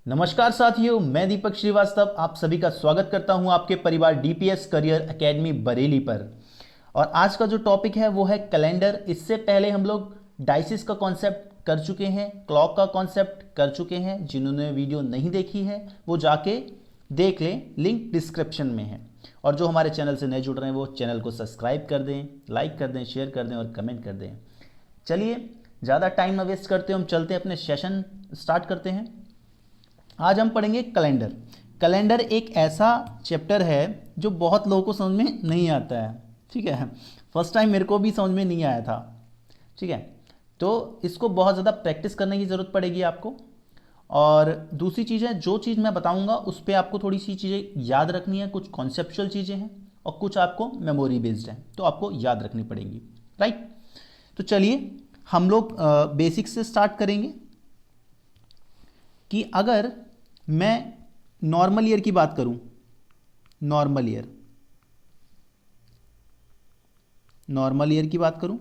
नमस्कार साथियों, मैं दीपक श्रीवास्तव आप सभी का स्वागत करता हूं आपके परिवार डीपीएस करियर एकेडमी बरेली पर। और आज का जो टॉपिक है वो है कैलेंडर। इससे पहले हम लोग डाइसिस का कॉन्सेप्ट कर चुके हैं, क्लॉक का कॉन्सेप्ट कर चुके हैं। जिन्होंने वीडियो नहीं देखी है वो जाके देख लें, लिंक डिस्क्रिप्शन में है। और जो हमारे चैनल से नए जुड़ रहे हैं वो चैनल को सब्सक्राइब कर दें, लाइक कर दें, शेयर कर दें और कमेंट कर दें। चलिए ज़्यादा टाइम ना वेस्ट करते, हम चलते हैं अपने सेशन स्टार्ट करते हैं। आज हम पढ़ेंगे कैलेंडर। कैलेंडर एक ऐसा चैप्टर है जो बहुत लोगों को समझ में नहीं आता है। ठीक है, फर्स्ट टाइम मेरे को भी समझ में नहीं आया था। ठीक है, तो इसको बहुत ज़्यादा प्रैक्टिस करने की ज़रूरत पड़ेगी आपको। और दूसरी चीज़ है, जो चीज़ मैं बताऊंगा उस पर आपको थोड़ी सी चीज़ें याद रखनी है। कुछ कॉन्सेप्चुअल चीज़ें हैं और कुछ आपको मेमोरी बेस्ड हैं, तो आपको याद रखनी पड़ेंगी। राइट, तो चलिए हम लोग बेसिक से स्टार्ट करेंगे कि अगर मैं नॉर्मल ईयर की बात करूं, नॉर्मल ईयर की बात करूं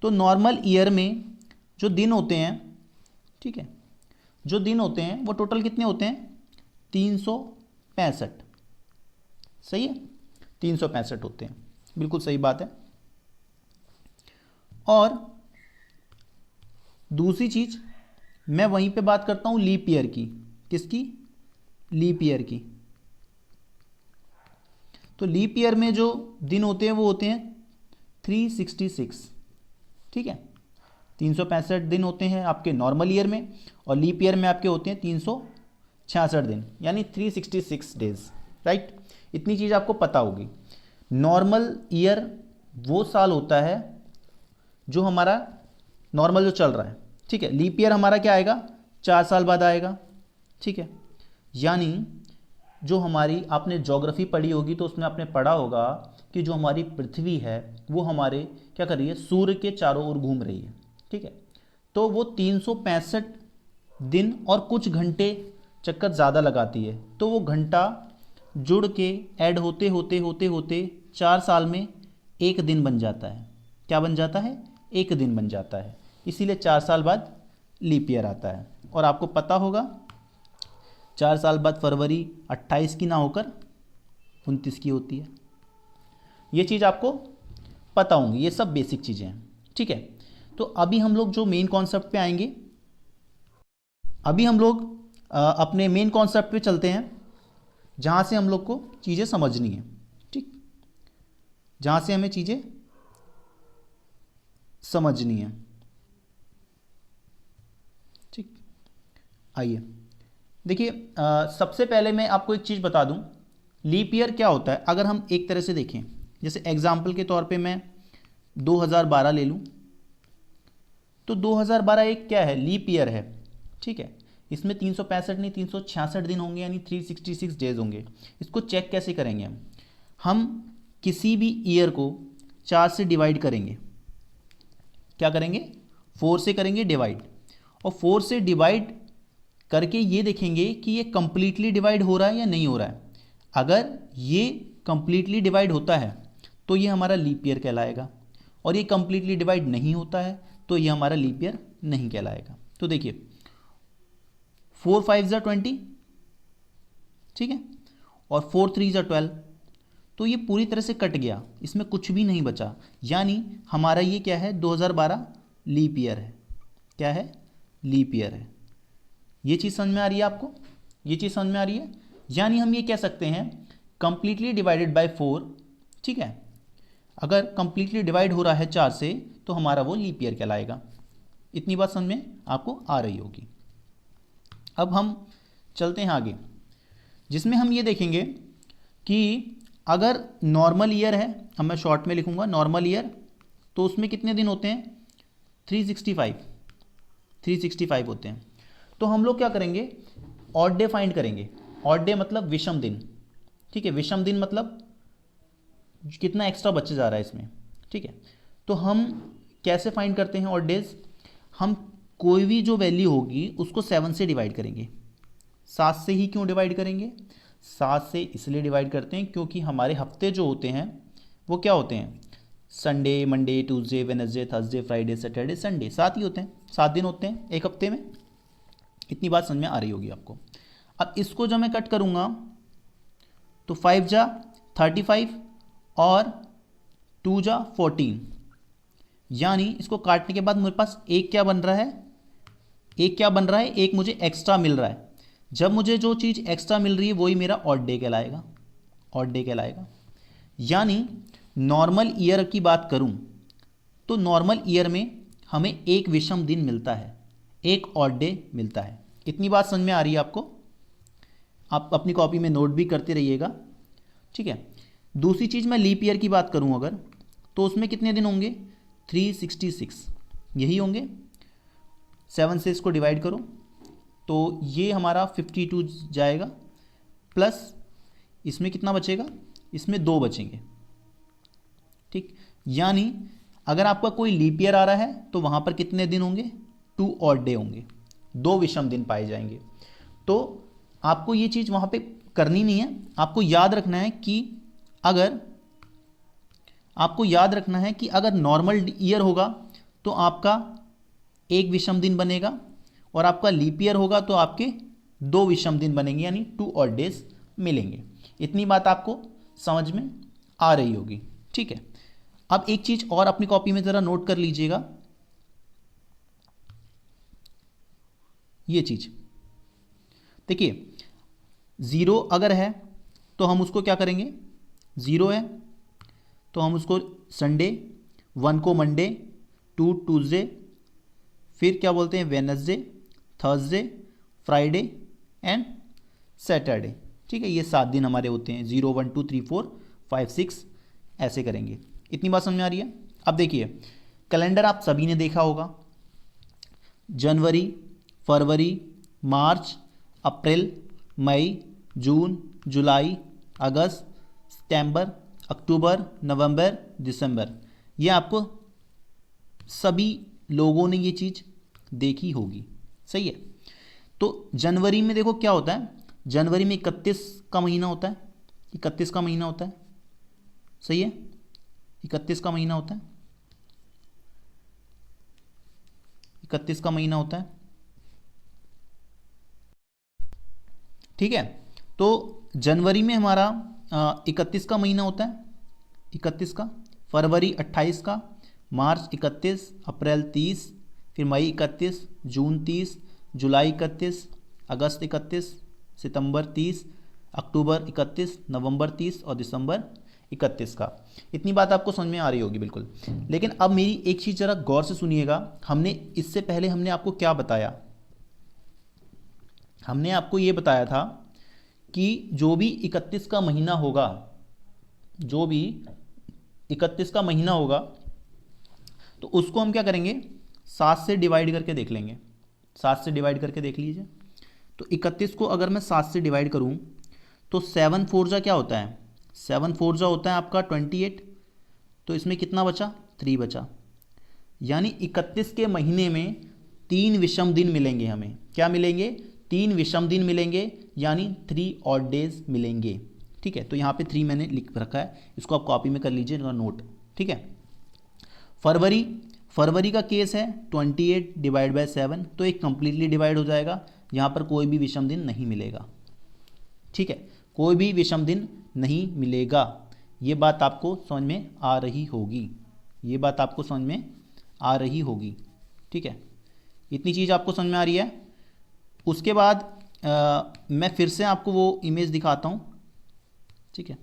तो नॉर्मल ईयर में जो दिन होते हैं, ठीक है, जो दिन होते हैं वो टोटल कितने होते हैं? 365। सही है, 365 होते हैं, बिल्कुल सही बात है। और दूसरी चीज़ मैं वहीं पे बात करता हूं लीप ईयर की। किसकी? लीप ईयर की। तो लीप ईयर में जो दिन होते हैं वो होते हैं 366। ठीक है, 365 दिन होते हैं आपके नॉर्मल ईयर में, और लीप ईयर में आपके होते हैं 366 दिन, यानी 366 डेज। राइट, इतनी चीज़ आपको पता होगी। नॉर्मल ईयर वो साल होता है जो हमारा नॉर्मल जो चल रहा है। ठीक है, लीप ईयर हमारा क्या आएगा? 4 साल बाद आएगा। ठीक है, यानी जो हमारी, आपने ज्योग्राफी पढ़ी होगी तो उसमें आपने पढ़ा होगा कि जो हमारी पृथ्वी है वो हमारे क्या कर रही है? सूर्य के चारों ओर घूम रही है। ठीक है, तो वो 365 दिन और कुछ घंटे चक्कर ज़्यादा लगाती है, तो वो घंटा जुड़ के ऐड होते होते होते होते 4 साल में एक दिन बन जाता है। क्या बन जाता है? एक दिन बन जाता है। इसीलिए 4 साल बाद लीप ईयर आता है। और आपको पता होगा 4 साल बाद फरवरी 28 की ना होकर 29 की होती है। ये चीज़ आपको पता होंगी, ये सब बेसिक चीज़ें हैं। ठीक है, तो अभी हम लोग जो मेन कॉन्सेप्ट पे आएंगे, अभी हम लोग अपने मेन कॉन्सेप्ट पे चलते हैं, जहाँ से हम लोग को चीज़ें समझनी है। ठीक, जहाँ से हमें चीज़ें समझनी है। ठीक, आइए देखिए, सबसे पहले मैं आपको एक चीज़ बता दूं, लीप ईयर क्या होता है। अगर हम एक तरह से देखें, जैसे एग्जाम्पल के तौर पे मैं 2012 ले लूं, तो 2012 एक क्या है? लीप ईयर है। ठीक है, इसमें 365 नहीं 366 दिन होंगे, यानी 366 डेज होंगे। इसको चेक कैसे करेंगे हम किसी भी ईयर को 4 से डिवाइड करेंगे। क्या करेंगे? 4 से करेंगे डिवाइड, और 4 से डिवाइड करके ये देखेंगे कि ये कंप्लीटली डिवाइड हो रहा है या नहीं हो रहा है। अगर ये कंप्लीटली डिवाइड होता है तो ये हमारा लीप ईयर कहलाएगा, और ये कंप्लीटली डिवाइड नहीं होता है तो ये हमारा लीप ईयर नहीं कहलाएगा। तो देखिए 4 5 ज़ा 20, ठीक है, और 4 3 ज़ा 12, तो ये पूरी तरह से कट गया, इसमें कुछ भी नहीं बचा। यानी हमारा ये क्या है? 2012 लीप ईयर है। क्या है? लीप ईयर है। ये चीज़ समझ में आ रही है आपको? ये चीज़ समझ में आ रही है? यानी हम ये कह सकते हैं कंप्लीटली डिवाइडेड बाय 4। ठीक है, अगर कंप्लीटली डिवाइड हो रहा है 4 से तो हमारा वो लीप ईयर कहलाएगा। इतनी बात समझ में आपको आ रही होगी। अब हम चलते हैं आगे, जिसमें हम ये देखेंगे कि अगर नॉर्मल ईयर है, हम मैं शॉर्ट में लिखूंगा नॉर्मल ईयर, तो उसमें कितने दिन होते हैं? 365 होते हैं। तो हम लोग क्या करेंगे? ऑड डे फाइंड करेंगे। ऑड डे मतलब विषम दिन। ठीक है, विषम दिन मतलब कितना एक्स्ट्रा बच जा रहा है इसमें। ठीक है, तो हम कैसे फाइंड करते हैं ऑड डेज? हम कोई भी जो वैल्यू होगी उसको 7 से डिवाइड करेंगे। 7 से ही क्यों डिवाइड करेंगे? 7 से इसलिए डिवाइड करते हैं क्योंकि हमारे हफ्ते जो होते हैं वो क्या होते हैं? Sunday, Monday, Tuesday, Wednesday, Thursday, Friday, Saturday, Sunday, 7 ही होते हैं। 7 दिन होते हैं एक हफ्ते में। इतनी बात समझ में आ रही होगी आपको। अब इसको जब मैं कट करूँगा तो 5 जा 35 और 2 जा 14, यानी इसको काटने के बाद मेरे पास एक क्या बन रहा है, एक मुझे एक्स्ट्रा मिल रहा है। जब मुझे जो चीज़ एक्स्ट्रा मिल रही है वही मेरा ऑड डे कहलाएगा। यानी नॉर्मल ईयर की बात करूं तो नॉर्मल ईयर में हमें एक विषम दिन मिलता है, एक ऑड डे मिलता है। इतनी बात समझ में आ रही है आपको? आप अपनी कॉपी में नोट भी करते रहिएगा, ठीक है। दूसरी चीज़, मैं लीप ईयर की बात करूं अगर, तो उसमें कितने दिन होंगे? 366 यही होंगे। 7 से इसको डिवाइड करो तो ये हमारा 52 जाएगा, प्लस इसमें कितना बचेगा? इसमें 2 बचेंगे, ठीक। यानी अगर आपका कोई लीप ईयर आ रहा है तो वहाँ पर कितने दिन होंगे? 2 ऑड डे होंगे, 2 विषम दिन पाए जाएंगे। तो आपको ये चीज़ वहाँ पे करनी नहीं है, आपको याद रखना है कि अगर नॉर्मल ईयर होगा तो आपका एक विषम दिन बनेगा, और आपका लीप ईयर होगा तो आपके 2 विषम दिन बनेंगे, यानी 2 ऑड डेज मिलेंगे। इतनी बात आपको समझ में आ रही होगी, ठीक है। अब एक चीज़ और अपनी कॉपी में ज़रा नोट कर लीजिएगा, ये चीज़ देखिए, 0 अगर है तो हम उसको क्या करेंगे? 0 है तो हम उसको संडे, 1 को मंडे, 2 ट्यूसडे, फिर क्या बोलते हैं Wednesday, Thursday, Friday and Saturday, ठीक है। ये 7 दिन हमारे होते हैं, 0 1 2 3 4 5 6 ऐसे करेंगे। इतनी बात समझ में आ रही है? अब देखिए, कैलेंडर आप सभी ने देखा होगा, जनवरी, फरवरी, मार्च, अप्रैल, मई, जून, जुलाई, अगस्त, सितंबर, अक्टूबर, नवंबर, दिसंबर, ये आपको सभी लोगों ने ये चीज़ देखी होगी, सही है। तो जनवरी में देखो क्या होता है, जनवरी में 31 का महीना होता है, 31 का महीना होता है, सही है, 31 का महीना होता है, 31 का महीना होता है, ठीक है। तो जनवरी में हमारा 31 का महीना होता है, 31 का, फरवरी 28 का, मार्च 31, अप्रैल 30, फिर मई 31, जून 30, जुलाई 31, अगस्त 31, सितंबर 30, अक्टूबर 31, नवंबर 30 और दिसंबर 31 का। इतनी बात आपको समझ में आ रही होगी बिल्कुल। लेकिन अब मेरी एक चीज़ ज़रा गौर से सुनिएगा, इससे पहले हमने आपको क्या बताया? हमने आपको ये बताया था कि जो भी 31 का महीना होगा, तो उसको हम क्या करेंगे? 7 से डिवाइड करके देख लेंगे। 7 से डिवाइड करके देख लीजिए। तो 31 को अगर मैं 7 से डिवाइड करूं तो 7 4 जा क्या होता है? 7 4 जा होता है आपका 28। तो इसमें कितना बचा? 3 बचा। यानी 31 के महीने में 3 विषम दिन मिलेंगे हमें। क्या मिलेंगे? 3 विषम दिन मिलेंगे, यानी 3 ऑड डेज मिलेंगे, ठीक है। तो यहाँ पे 3 मैंने लिख रखा है, इसको आप कॉपी में कर लीजिए नोट, ठीक है। फरवरी का केस है 28 डिवाइड बाय 7, तो एक कंप्लीटली डिवाइड हो जाएगा, यहाँ पर कोई भी विषम दिन नहीं मिलेगा, ठीक है, कोई भी विषम दिन नहीं मिलेगा। ये बात आपको समझ में आ रही होगी, ठीक है। इतनी चीज़ आपको समझ में आ रही है। उसके बाद मैं फिर से आपको वो इमेज दिखाता हूँ, ठीक है।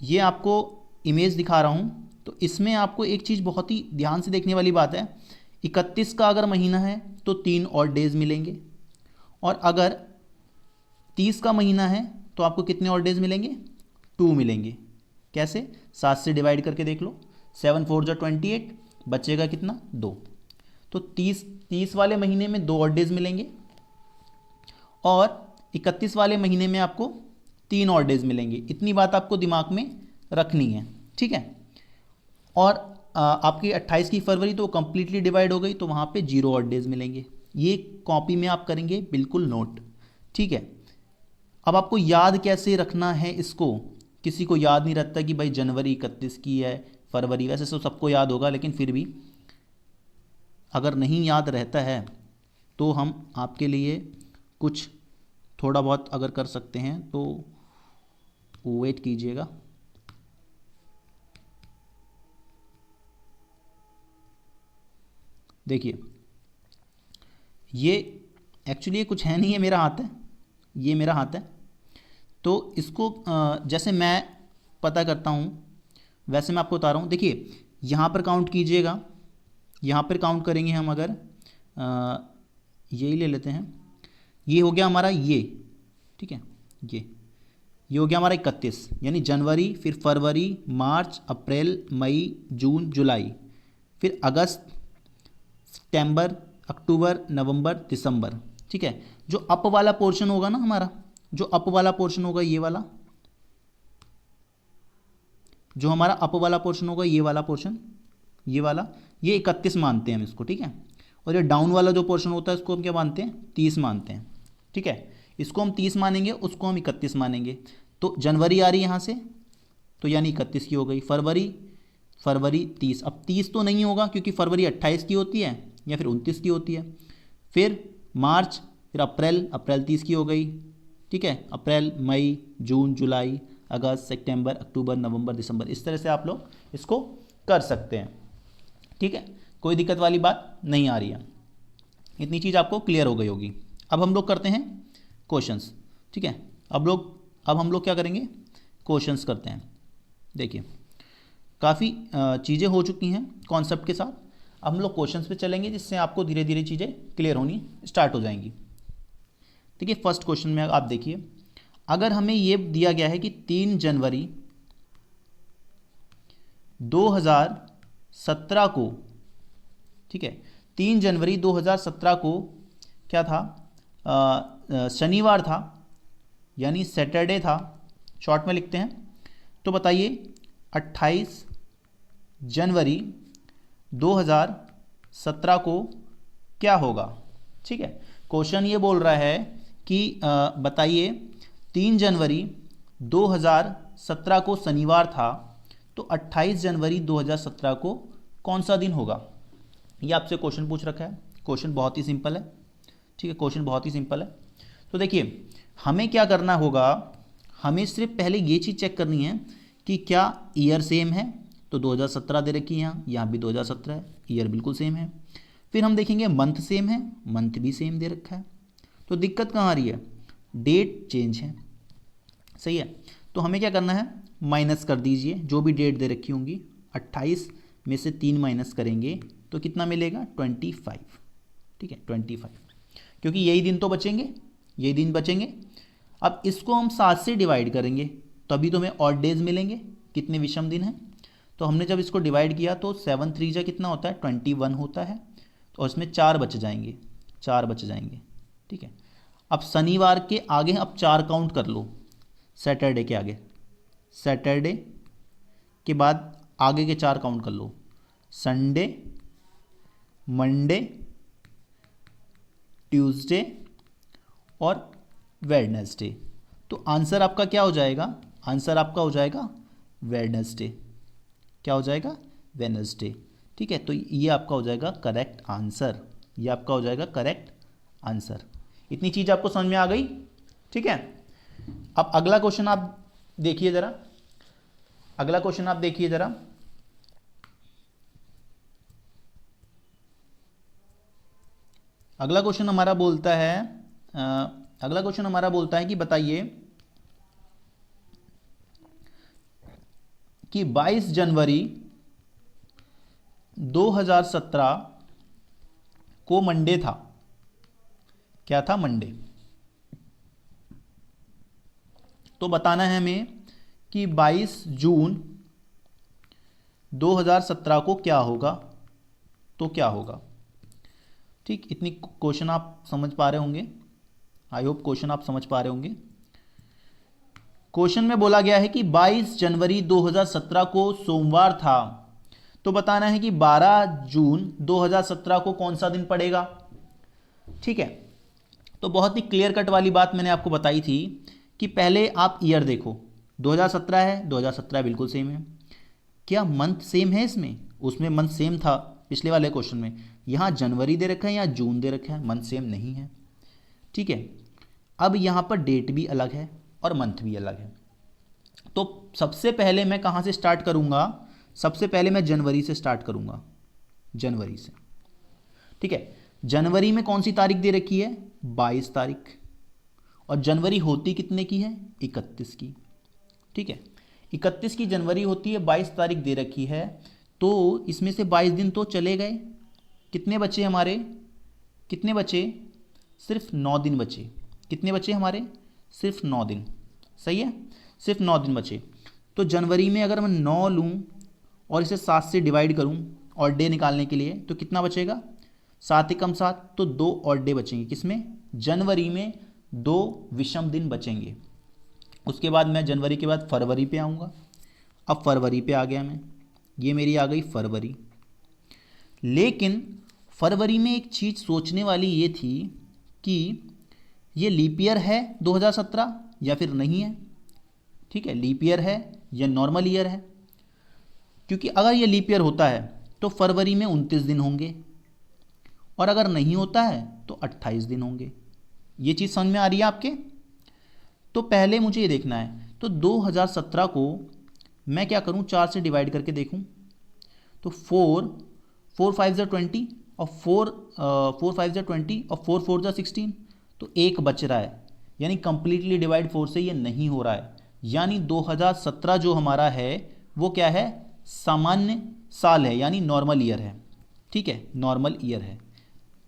ये आपको इमेज दिखा रहा हूँ, तो इसमें आपको एक चीज़ बहुत ही ध्यान से देखने वाली बात है। 31 का अगर महीना है तो 3 ऑड डेज मिलेंगे, और अगर 30 का महीना है तो आपको कितने ऑड डेज मिलेंगे? 2 मिलेंगे। कैसे? 7 से डिवाइड करके देख लो। 7 4 जा 28, बचेगा कितना? 2। तो 30 वाले महीने में 2 ऑड डेज मिलेंगे, और 31 वाले महीने में आपको 3 ऑड डेज मिलेंगे। इतनी बात आपको दिमाग में रखनी है, ठीक है। और आपकी 28 की फरवरी तो कंप्लीटली डिवाइड हो गई, तो वहाँ पे 0 ऑड डेज मिलेंगे। ये कॉपी में आप करेंगे बिल्कुल नोट, ठीक है। अब आपको याद कैसे रखना है इसको? किसी को याद नहीं रहता कि भाई जनवरी 31 की है, फरवरी, वैसे तो सबको याद होगा, लेकिन फिर भी अगर नहीं याद रहता है तो हम आपके लिए कुछ थोड़ा बहुत अगर कर सकते हैं तो वेट कीजिएगा। देखिए ये एक्चुअली कुछ है नहीं, है मेरा हाथ है, ये मेरा हाथ है। तो इसको जैसे मैं पता करता हूँ वैसे मैं आपको बता रहा हूँ। देखिए यहाँ पर काउंट कीजिएगा, यहाँ पर काउंट करेंगे हम अगर यही ले लेते हैं, ये हो गया हमारा ये, ठीक है, ये हो गया हमारा 31, यानी जनवरी, फिर फरवरी, मार्च, अप्रैल, मई, जून, जुलाई, फिर अगस्त, सितंबर, अक्टूबर, नवंबर, दिसंबर। ठीक है, जो अप वाला पोर्शन होगा ना हमारा, जो अप वाला पोर्शन होगा ये वाला, जो हमारा अप वाला पोर्शन होगा ये वाला पोर्शन, ये वाला, ये 31 मानते हैं हम इसको, ठीक है। और ये डाउन वाला जो पोर्शन होता है इसको हम क्या मानते हैं, 30 मानते हैं, ठीक है। इसको हम 30 मानेंगे, उसको हम 31 मानेंगे। तो जनवरी आ रही है यहाँ से, तो यानी 31 की हो गई। फरवरी 30, अब 30 तो नहीं होगा क्योंकि फरवरी 28 की होती है या फिर 29 की होती है। फिर मार्च, फिर अप्रैल 30 की हो गई, ठीक है। अप्रैल, मई, जून, जुलाई, अगस्त, सितंबर, अक्टूबर, नवंबर, दिसंबर, इस तरह से आप लोग इसको कर सकते हैं, ठीक है। कोई दिक्कत वाली बात नहीं आ रही है, इतनी चीज़ आपको क्लियर हो गई होगी। अब हम लोग करते हैं क्वेश्चंस, ठीक है। अब हम लोग क्या करेंगे, क्वेश्चंस करते हैं। देखिए काफ़ी चीज़ें हो चुकी हैं कॉन्सेप्ट के साथ, अब हम लोग क्वेश्चंस पे चलेंगे जिससे आपको धीरे धीरे चीज़ें क्लियर होनी स्टार्ट हो जाएंगी। देखिए फर्स्ट क्वेश्चन में आप देखिए, अगर हमें ये दिया गया है कि 3 जनवरी 2017 को, ठीक है, 3 जनवरी 2017 को क्या था, शनिवार था, यानी सैटरडे था, शॉर्ट में लिखते हैं। तो बताइए 28 जनवरी 2017 को क्या होगा, ठीक है। क्वेश्चन ये बोल रहा है कि बताइए 3 जनवरी 2017 को शनिवार था, तो 28 जनवरी 2017 को कौन सा दिन होगा, ये आपसे क्वेश्चन पूछ रखा है। क्वेश्चन बहुत ही सिंपल है, ठीक है, क्वेश्चन बहुत ही सिंपल है। तो देखिए हमें क्या करना होगा, हमें सिर्फ पहले ये चीज़ चेक करनी है कि क्या ईयर सेम है, तो 2017 दे रखी है, यहाँ भी 2017 है, ईयर बिल्कुल सेम है। फिर हम देखेंगे मंथ सेम है, मंथ भी सेम दे रखा है। तो दिक्कत कहाँ आ रही है, डेट चेंज है, सही है। तो हमें क्या करना है, माइनस कर दीजिए जो भी डेट दे रखी होंगी, 28 में से 3 माइनस करेंगे तो कितना मिलेगा, 25, ठीक है, 25, क्योंकि यही दिन तो बचेंगे, यही दिन बचेंगे। अब इसको हम 7 से डिवाइड करेंगे तभी तो हमें ऑड डेज मिलेंगे, कितने विषम दिन हैं। तो हमने जब इसको डिवाइड किया तो 7 3 जा कितना होता है, 21 होता है, और इसमें 4 बच जाएंगे, 4 बच जाएंगे, ठीक है। अब शनिवार के आगे अब 4 काउंट कर लो, सैटरडे के आगे, सैटरडे के बाद आगे के 4 काउंट कर लो, संडे, मंडे, ट्यूसडे और वेडनेसडे। तो आंसर आपका क्या हो जाएगा, आंसर आपका हो जाएगा वेडनेसडे, क्या हो जाएगा, वेडनेसडे, ठीक है। तो ये आपका हो जाएगा करेक्ट आंसर, ये आपका हो जाएगा करेक्ट आंसर। इतनी चीज़ आपको समझ में आ गई, ठीक है। अब अगला क्वेश्चन आप देखिए ज़रा, अगला क्वेश्चन आप देखिए ज़रा, अगला क्वेश्चन हमारा बोलता है अगला क्वेश्चन हमारा बोलता है कि बताइए कि 22 जनवरी 2017 को मंडे था, क्या था, मंडे। तो बताना है हमें कि 22 जून 2017 को क्या होगा, तो क्या होगा, ठीक। इतनी क्वेश्चन आप समझ पा रहे होंगे, आई होप क्वेश्चन आप समझ पा रहे होंगे। क्वेश्चन में बोला गया है कि 22 जनवरी 2017 को सोमवार था, तो बताना है कि 12 जून 2017 को कौन सा दिन पड़ेगा, ठीक है। तो बहुत ही क्लियर कट वाली बात मैंने आपको बताई थी कि पहले आप ईयर देखो, 2017 है, 2017 बिल्कुल सेम है। क्या मंथ सेम है इसमें, उसमें मंथ सेम था पिछले वाले क्वेश्चन में यहाँ जनवरी दे रखा है, यहाँ जून दे रखा है, मंथ सेम नहीं है। ठीक है, अब यहाँ पर डेट भी अलग है और मंथ भी अलग है। तो सबसे पहले मैं कहाँ से स्टार्ट करूँगा? सबसे पहले मैं जनवरी से स्टार्ट करूँगा, जनवरी से। ठीक है, जनवरी में कौन सी तारीख दे रखी है? 22 तारीख। और जनवरी होती कितने की है? 31 की। ठीक है, 31 की जनवरी होती है, 22 तारीख दे रखी है, तो इसमें से 22 दिन तो चले गए। कितने बचे हमारे? कितने बचे? सिर्फ 9 दिन बचे। कितने बचे हमारे? सिर्फ 9 दिन। सही है, सिर्फ 9 दिन बचे। तो जनवरी में अगर मैं 9 लूँ और इसे 7 से डिवाइड करूँ और डे निकालने के लिए, तो कितना बचेगा? 7 एकम 7, तो 2 और डे बचेंगे। किसमें? जनवरी में 2 विषम दिन बचेंगे। उसके बाद मैं जनवरी के बाद फरवरी पे आऊँगा। अब फरवरी पे आ गया मैं, ये मेरी आ गई फरवरी। लेकिन फरवरी में एक चीज़ सोचने वाली ये थी कि ये लीप ईयर है 2017 या फिर नहीं है। ठीक है, लीप ईयर है या नॉर्मल ईयर है? क्योंकि अगर ये लीप ईयर होता है तो फरवरी में 29 दिन होंगे, और अगर नहीं होता है तो 28 दिन होंगे। ये चीज़ समझ में आ रही है आपके? तो पहले मुझे ये देखना है, तो 2017 को मैं क्या करूं? 4 से डिवाइड करके देखूं। तो 4 5 ज़ा 20 और 4 5 ज़ा 20 और 4 4 ज़ा 16, तो एक बच रहा है, यानी कंप्लीटली डिवाइड 4 से ये नहीं हो रहा है। यानी 2017 जो हमारा है वो क्या है? सामान्य साल है, यानी नॉर्मल ईयर है। ठीक है, नॉर्मल ईयर है।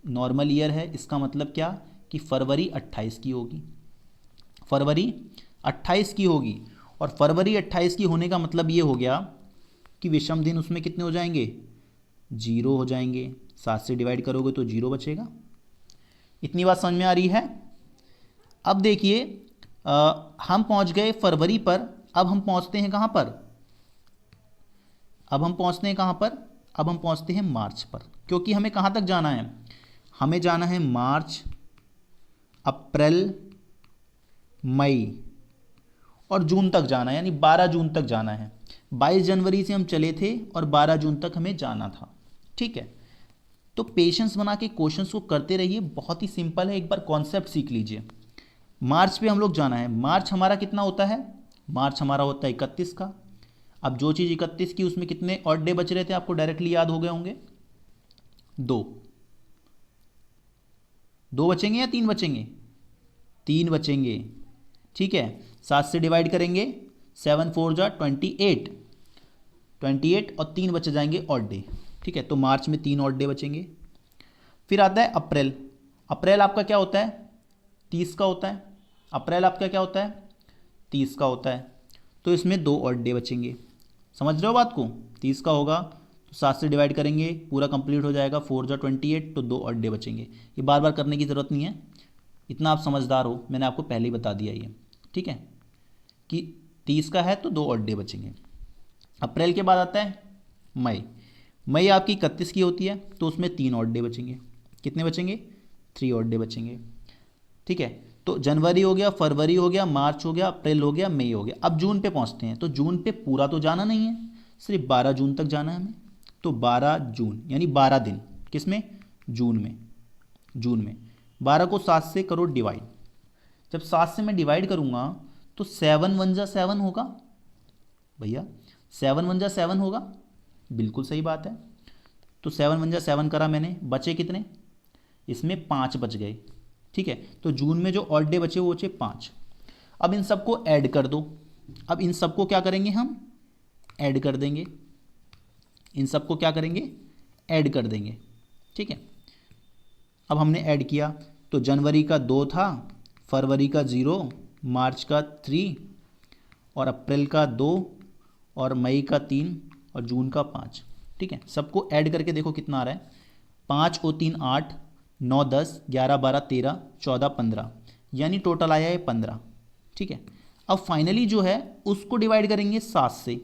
नॉर्मल ईयर है, इसका मतलब क्या? कि फरवरी 28 की होगी। फरवरी 28 की होगी, और फरवरी 28 की होने का मतलब ये हो गया कि विषम दिन उसमें कितने हो जाएंगे? 0 हो जाएंगे। 7 से डिवाइड करोगे तो 0 बचेगा। इतनी बात समझ में आ रही है? अब देखिए, हम पहुंच गए फरवरी पर। अब हम पहुंचते हैं कहाँ पर? अब हम पहुंचते हैं कहाँ पर? अब हम पहुंचते हैं मार्च पर, क्योंकि हमें कहाँ तक जाना है? हमें जाना है मार्च, अप्रैल, मई और जून तक जाना है, यानी 12 जून तक जाना है। 22 जनवरी से हम चले थे और 12 जून तक हमें जाना था। ठीक है, तो पेशेंस बना के क्वेश्चंस को करते रहिए, बहुत ही सिंपल है, एक बार कॉन्सेप्ट सीख लीजिए। मार्च पे हम लोग जाना है। मार्च हमारा कितना होता है? मार्च हमारा होता है 31 का। अब जो चीज़ 31 की, उसमें कितने ऑड डे बच रहे थे? आपको डायरेक्टली याद हो गए होंगे, 2 बचेंगे या 3 बचेंगे? 3 बचेंगे। ठीक है, 7 से डिवाइड करेंगे, 7 4 ज़ा 28, 28 और 3 बचे जाएंगे ऑड डे। ठीक है, तो मार्च में 3 ऑड डे बचेंगे। फिर आता है अप्रैल। अप्रैल आपका क्या होता है? 30 का होता है। अप्रैल आपका क्या होता है? 30 का होता है। तो इसमें 2 ऑड डे बचेंगे। समझ रहे हो बात को? 30 का होगा तो 7 से डिवाइड करेंगे, पूरा कंप्लीट हो जाएगा, 4 ज़ा 28, तो 2 ऑड डे बचेंगे। ये बार बार करने की ज़रूरत नहीं है, इतना आप समझदार हो, मैंने आपको पहले ही बता दिया ये। ठीक है, कि 30 का है तो 2 ऑड डे बचेंगे। अप्रैल के बाद आता है मई। मई आपकी 31 की होती है, तो उसमें 3 ऑड डे बचेंगे। कितने बचेंगे? 3 ऑड डे बचेंगे। ठीक है, तो जनवरी हो गया, फरवरी हो गया, मार्च हो गया, अप्रैल हो गया, मई हो गया। अब जून पे पहुंचते हैं। तो जून पे पूरा तो जाना नहीं है, सिर्फ 12 जून तक जाना है हमें। तो 12 जून यानी 12 दिन। किसमें? जून में। जून में 12 को 7 से करो डिवाइड। जब 7 से मैं डिवाइड करूंगा तो 7 1 ज़ा 7 होगा भैया, 7 1 ज़ा 7 होगा। बिल्कुल सही बात है। तो 7 1 ज़ा 7 करा मैंने, बचे कितने? इसमें 5 बच गए। ठीक है, तो जून में जो ऑड डे बचे वो बचे 5। अब इन सबको ऐड कर दो। अब इन सबको क्या करेंगे? हम ऐड कर देंगे। इन सबको क्या करेंगे? ऐड कर देंगे। ठीक है, अब हमने ऐड किया तो जनवरी का 2 था, फरवरी का 0, मार्च का 3 और अप्रैल का 2 और मई का 3 और जून का 5। ठीक है, सबको ऐड करके देखो कितना आ रहा है। 5 और 3 8, 9 10 11 12 13 14 15, यानी टोटल आया है 15। ठीक है, अब फाइनली जो है उसको डिवाइड करेंगे 7 से।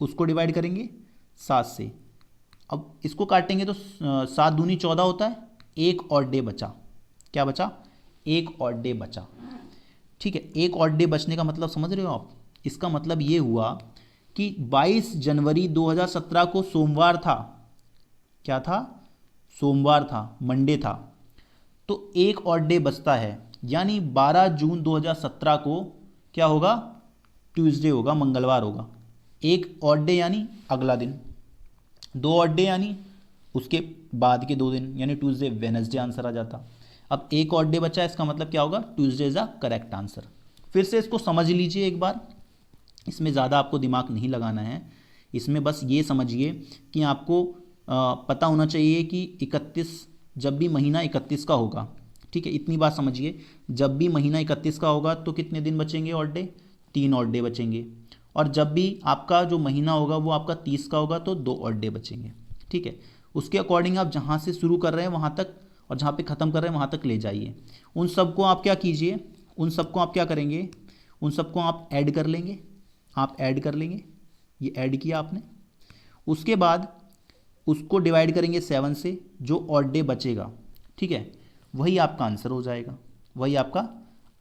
उसको डिवाइड करेंगे 7 से। अब इसको काटेंगे तो 7 दूनी 14 होता है, एक ऑड डे बचा। क्या बचा? एक ऑड डे बचा। ठीक है, एक ऑड डे बचने का मतलब समझ रहे हो आप? इसका मतलब ये हुआ कि 22 जनवरी 2017 को सोमवार था, क्या था, सोमवार था, मंडे था, तो एक और डे बचता है, यानी 12 जून 2017 को क्या होगा, ट्यूसडे होगा, मंगलवार होगा। एक और डे यानी अगला दिन, दो और डे यानी उसके बाद के 2 दिन, यानी ट्यूसडे वेनसडे आंसर आ जाता। अब एक और डे बचा है, इसका मतलब क्या होगा, Tuesday is a correct answer. फिर से इसको समझ लीजिए एक बार, इसमें ज़्यादा आपको दिमाग नहीं लगाना है, इसमें बस ये समझिए कि आपको पता होना चाहिए कि 31, जब भी महीना 31 का होगा, ठीक है, इतनी बात समझिए, जब भी महीना 31 का होगा तो कितने दिन बचेंगे और डे, 3 और डे बचेंगे। और जब भी आपका जो महीना होगा वो आपका 30 का होगा तो 2 और डे बचेंगे, ठीक है। उसके अकॉर्डिंग आप जहाँ से शुरू कर रहे हैं वहाँ तक, और जहाँ पे ख़त्म कर रहे हैं वहाँ तक ले जाइए। उन सबको आप क्या कीजिए, उन सबको आप क्या करेंगे, उन सबको आप ऐड कर लेंगे, आप ऐड कर लेंगे, ये ऐड किया आपने, उसके बाद उसको डिवाइड करेंगे 7 से, जो ऑड डे बचेगा, ठीक है, वही आपका आंसर हो जाएगा, वही आपका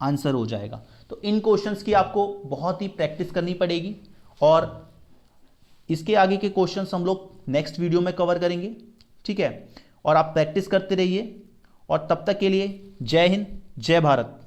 आंसर हो जाएगा। तो इन क्वेश्चंस की आपको बहुत ही प्रैक्टिस करनी पड़ेगी, और इसके आगे के क्वेश्चंस हम लोग नेक्स्ट वीडियो में कवर करेंगे, ठीक है। और आप प्रैक्टिस करते रहिए, और तब तक के लिए जय हिंद, जय भारत।